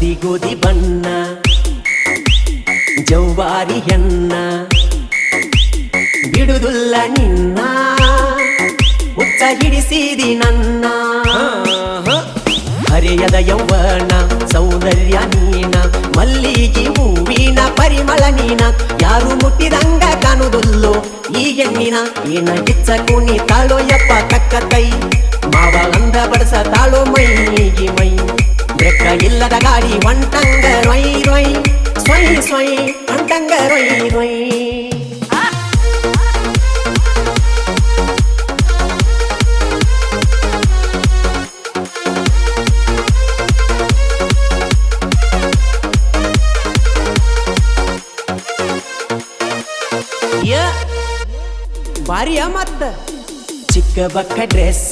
ಹತ್ತಿ ಗೋಧಿ ಬಣ್ಣ ಜೌವಾರಿ ಹೆಣ್ಣ ಬಿಡುದುಲ್ಲ ನಿನ್ನ ಹುಚ್ಚ ಹಿಡಿಸಿದಿ ನನ್ನ ಹರೆಯದ ಯೌವನ ಸೌಂದರ್ಯ ನೀನ ಮಲ್ಲಿಗೆ ಹೂವಿನ ಪರಿಮಳ ನೀನ ಯಾರು ಮುಟ್ಟಿದಂಗ ಕಾಣುದುಲ್ಲೋ ಈ ಹೆಣ್ಣಿನ ಏನ ಗಿಚ್ಚ ಕುಣಿ ತಾಳೋ ಯಪ್ಪ ತಕ್ಕ ಕೈ ಮಾವ ಅಂದ ಬಡಸ ತಾಳೋ ಮೈಗೆ ಮೈ ಬ್ರೆಕ್ಕ ಇಲ್ಲದ ಗಾಡಿ ಹೊಂಟಂಗ ರೊಯ್ ರೊಯ್ ಸ್ವಯ್ ಸ್ವಯ್ ಹೊಂಟಂಗ ರೊಯ್ ರೊಯ್ ಬಾರಿಯ ಮತ್ತ ಚಿಕ್ಕ ಬಕ್ಕ ಡ್ರೆಸ್